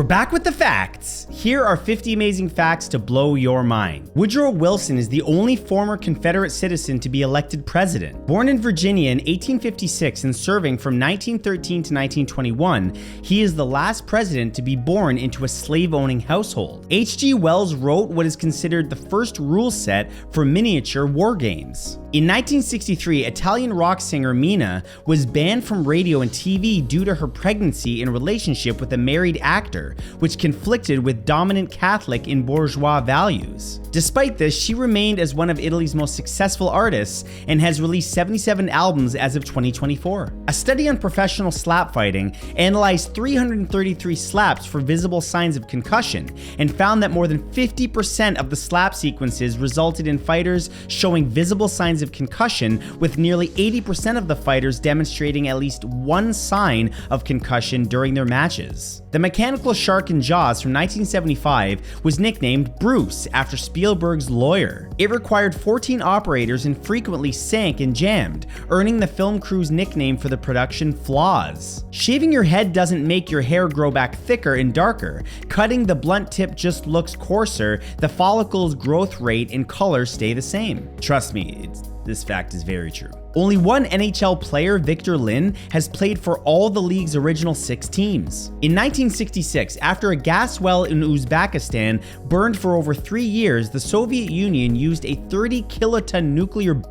We're back with the facts. Here are 50 amazing facts to blow your mind. Woodrow Wilson is the only former Confederate citizen to be elected president. Born in Virginia in 1856 and serving from 1913 to 1921, he is the last president to be born into a slave-owning household. H.G. Wells wrote what is considered the first rule set for miniature war games. In 1963, Italian rock singer Mina was banned from radio and TV due to her pregnancy and relationship with a married actor, which conflicted with dominant Catholic and bourgeois values. Despite this, she remained as one of Italy's most successful artists and has released 77 albums as of 2024. A study on professional slap fighting analyzed 333 slaps for visible signs of concussion and found that more than 50% of the slap sequences resulted in fighters showing visible signs of concussion, with nearly 80% of the fighters demonstrating at least one sign of concussion during their matches. The mechanical shark in Jaws from 1975 was nicknamed Bruce after Spielberg's lawyer. It required 14 operators and frequently sank and jammed, earning the film crew's nickname for the production Flaws. Shaving your head doesn't make your hair grow back thicker and darker. Cutting the blunt tip just looks coarser. The follicle's growth rate and color stay the same. Trust me, this fact is very true. Only one NHL player, Victor Lin, has played for all the league's original 6 teams. In 1966, after a gas well in Uzbekistan burned for over 3 years, the Soviet Union used a 30-kiloton nuclear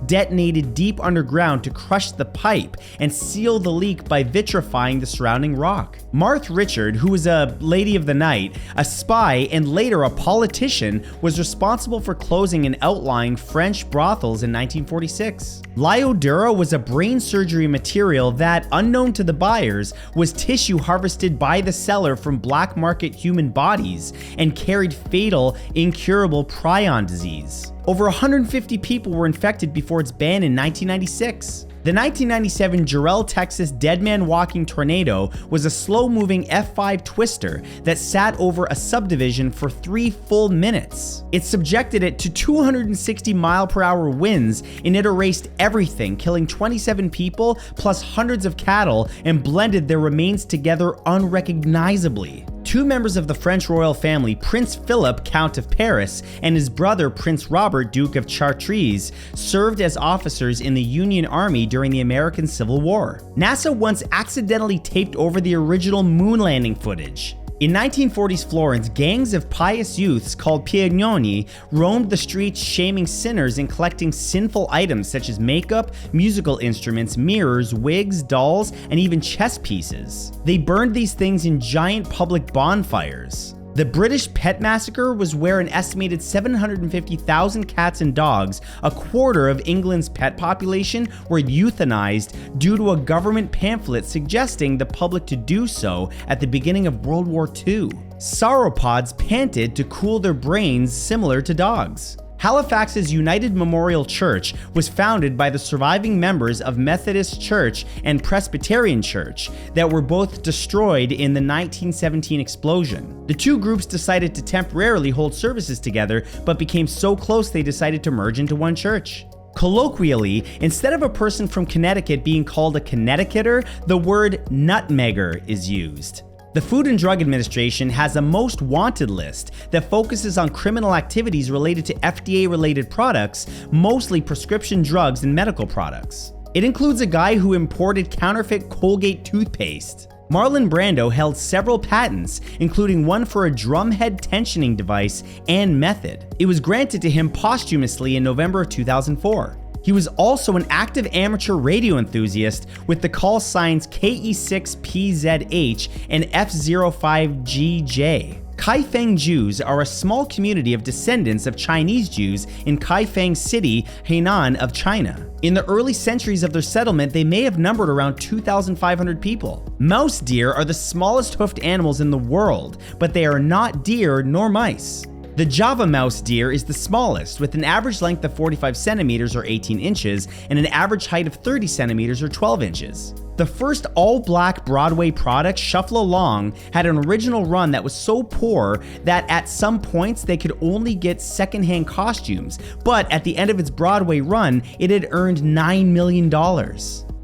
detonated deep underground to crush the pipe and seal the leak by vitrifying the surrounding rock. Marthe Richard, who was a lady of the night, a spy, and later a politician, was responsible for closing and outlying French brothels in 1946. Lyodura was a brain surgery material that, unknown to the buyers, was tissue harvested by the seller from black market human bodies and carried fatal, incurable prion disease. Over 150 people were infected before its ban in 1996. The 1997 Jarrell, Texas Dead Man Walking Tornado was a slow-moving F5 twister that sat over a subdivision for 3 full minutes. It subjected it to 260 mile-per-hour winds, and it erased everything, killing 27 people plus hundreds of cattle and blended their remains together unrecognizably. 2 members of the French royal family, Prince Philip, Count of Paris, and his brother, Prince Robert, Duke of Chartres, served as officers in the Union Army during the American Civil War. NASA once accidentally taped over the original moon landing footage. In 1940s Florence, gangs of pious youths called Piagnoni roamed the streets shaming sinners and collecting sinful items such as makeup, musical instruments, mirrors, wigs, dolls, and even chess pieces. They burned these things in giant public bonfires. The British Pet Massacre was where an estimated 750,000 cats and dogs, a quarter of England's pet population, were euthanized due to a government pamphlet suggesting the public to do so at the beginning of World War II. Sauropods panted to cool their brains similar to dogs. Halifax's United Memorial Church was founded by the surviving members of Methodist Church and Presbyterian Church that were both destroyed in the 1917 explosion. The 2 groups decided to temporarily hold services together, but became so close they decided to merge into one church. Colloquially, instead of a person from Connecticut being called a Connecticuter, the word nutmegger is used. The Food and Drug Administration has a most wanted list that focuses on criminal activities related to FDA-related products, mostly prescription drugs and medical products. It includes a guy who imported counterfeit Colgate toothpaste. Marlon Brando held several patents, including one for a drumhead tensioning device and method. It was granted to him posthumously in November of 2004. He was also an active amateur radio enthusiast with the call signs KE6PZH and F05GJ. Kaifeng Jews are a small community of descendants of Chinese Jews in Kaifeng City, Hainan of China. In the early centuries of their settlement, they may have numbered around 2,500 people. Mouse deer are the smallest hoofed animals in the world, but they are not deer nor mice. The Java mouse deer is the smallest, with an average length of 45 centimeters or 18 inches and an average height of 30 centimeters or 12 inches. The first all-black Broadway product, Shuffle Along, had an original run that was so poor that at some points they could only get secondhand costumes, but at the end of its Broadway run, it had earned $9 million.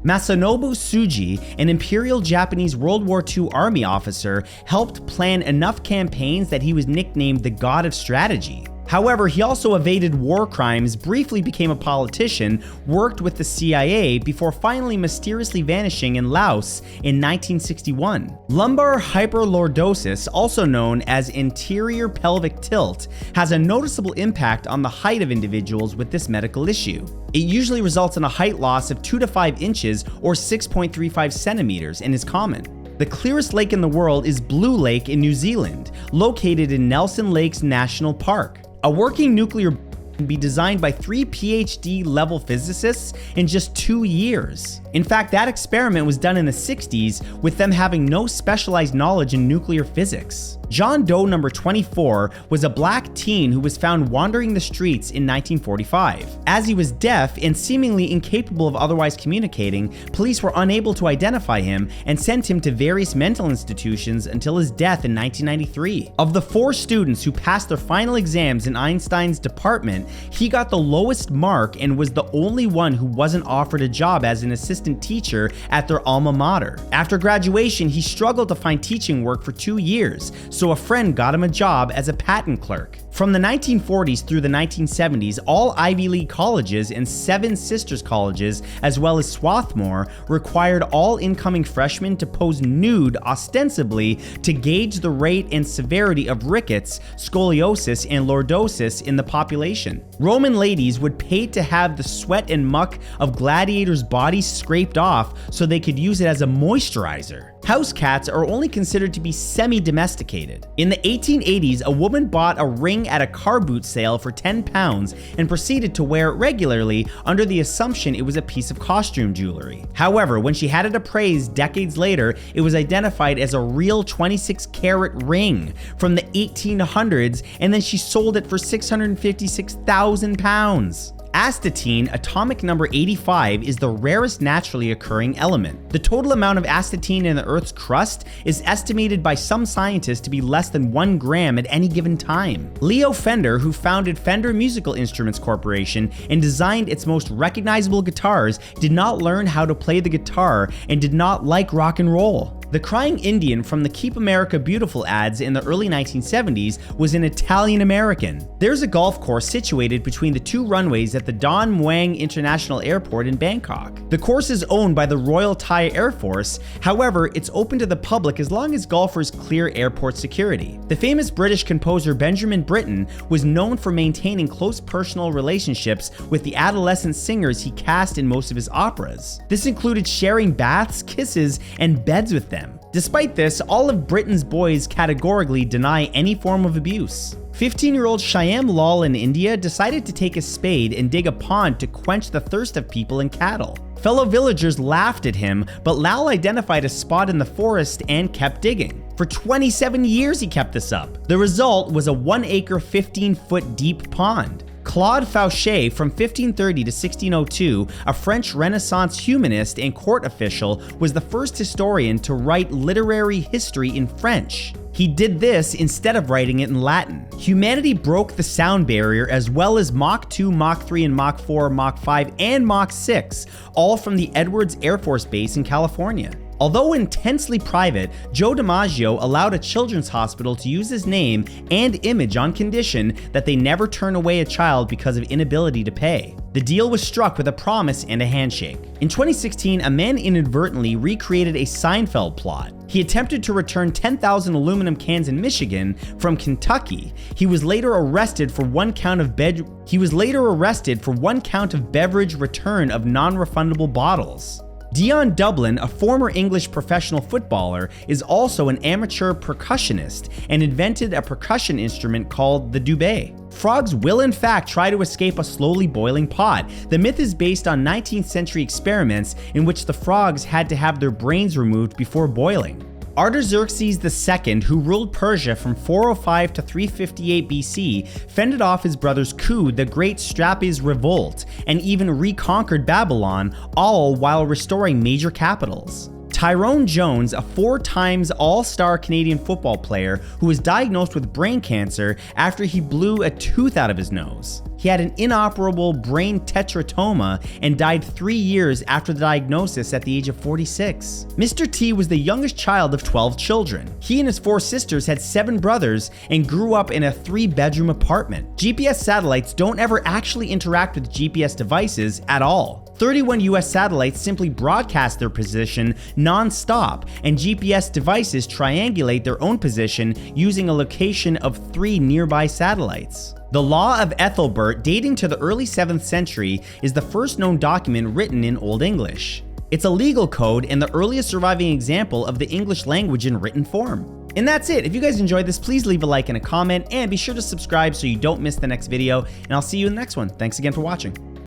Masanobu Tsuji, an Imperial Japanese World War II Army officer, helped plan enough campaigns that he was nicknamed the God of Strategy. However, he also evaded war crimes, briefly became a politician, worked with the CIA before finally mysteriously vanishing in Laos in 1961. Lumbar hyperlordosis, also known as anterior pelvic tilt, has a noticeable impact on the height of individuals with this medical issue. It usually results in a height loss of 2 to 5 inches or 6.35 centimeters and is common. The clearest lake in the world is Blue Lake in New Zealand, located in Nelson Lakes National Park. A working nuclear can be designed by 3 PhD-level physicists in just 2 years. In fact, that experiment was done in the 60s with them having no specialized knowledge in nuclear physics. John Doe number 24 was a black teen who was found wandering the streets in 1945. As he was deaf and seemingly incapable of otherwise communicating, police were unable to identify him and sent him to various mental institutions until his death in 1993. Of the 4 students who passed their final exams in Einstein's department, he got the lowest mark and was the only one who wasn't offered a job as an assistant teacher at their alma mater. After graduation, he struggled to find teaching work for 2 years, so a friend got him a job as a patent clerk. From the 1940s through the 1970s, all Ivy League colleges and 7 sisters colleges, as well as Swarthmore, required all incoming freshmen to pose nude ostensibly to gauge the rate and severity of rickets, scoliosis, and lordosis in the population. Roman ladies would pay to have the sweat and muck of gladiators' bodies scraped off so they could use it as a moisturizer. House cats are only considered to be semi-domesticated. In the 1880s, a woman bought a ring at a car boot sale for 10 pounds and proceeded to wear it regularly under the assumption it was a piece of costume jewelry. However, when she had it appraised decades later, it was identified as a real 26-carat ring from the 1800s, and then she sold it for 656,000 pounds. Astatine, atomic number 85, is the rarest naturally occurring element. The total amount of astatine in the Earth's crust is estimated by some scientists to be less than 1 gram at any given time. Leo Fender, who founded Fender Musical Instruments Corporation and designed its most recognizable guitars, did not learn how to play the guitar and did not like rock and roll. The crying Indian from the Keep America Beautiful ads in the early 1970s was an Italian American. There's a golf course situated between the 2 runways at the Don Mueang International Airport in Bangkok. The course is owned by the Royal Thai Air Force, however, it's open to the public as long as golfers clear airport security. The famous British composer Benjamin Britten was known for maintaining close personal relationships with the adolescent singers he cast in most of his operas. This included sharing baths, kisses, and beds with them. Despite this, all of Britain's boys categorically deny any form of abuse. 15-year-old Shyam Lal in India decided to take a spade and dig a pond to quench the thirst of people and cattle. Fellow villagers laughed at him, but Lal identified a spot in the forest and kept digging. For 27 years he kept this up. The result was a 1-acre, 15-foot deep pond. Claude Fauché, from 1530 to 1602, a French Renaissance humanist and court official, was the first historian to write literary history in French. He did this instead of writing it in Latin. Humanity broke the sound barrier as well as Mach 2, Mach 3, and Mach 4, Mach 5, and Mach 6, all from the Edwards Air Force Base in California. Although intensely private, Joe DiMaggio allowed a children's hospital to use his name and image on condition that they never turn away a child because of inability to pay. The deal was struck with a promise and a handshake. In 2016, a man inadvertently recreated a Seinfeld plot. He attempted to return 10,000 aluminum cans in Michigan from Kentucky. He was later arrested for one count of beverage return of non-refundable bottles. Dion Dublin, a former English professional footballer, is also an amateur percussionist and invented a percussion instrument called the dubé. Frogs will in fact try to escape a slowly boiling pot. The myth is based on 19th century experiments in which the frogs had to have their brains removed before boiling. Artaxerxes II, who ruled Persia from 405 to 358 BC, fended off his brother's coup, the Great Strapes Revolt, and even reconquered Babylon, all while restoring major capitals. Tyrone Jones, a 4-times All-Star Canadian football player who was diagnosed with brain cancer after he blew a tooth out of his nose. He had an inoperable brain teratoma and died 3 years after the diagnosis at the age of 46. Mr. T was the youngest child of 12 children. He and his 4 sisters had 7 brothers and grew up in a 3-bedroom apartment. GPS satellites don't ever actually interact with GPS devices at all. 31 US satellites simply broadcast their position non-stop, and GPS devices triangulate their own position using a location of 3 nearby satellites. The Law of Ethelbert, dating to the early 7th century, is the first known document written in Old English. It's a legal code and the earliest surviving example of the English language in written form. And that's it. If you guys enjoyed this, please leave a like and a comment, and be sure to subscribe so you don't miss the next video, and I'll see you in the next one. Thanks again for watching.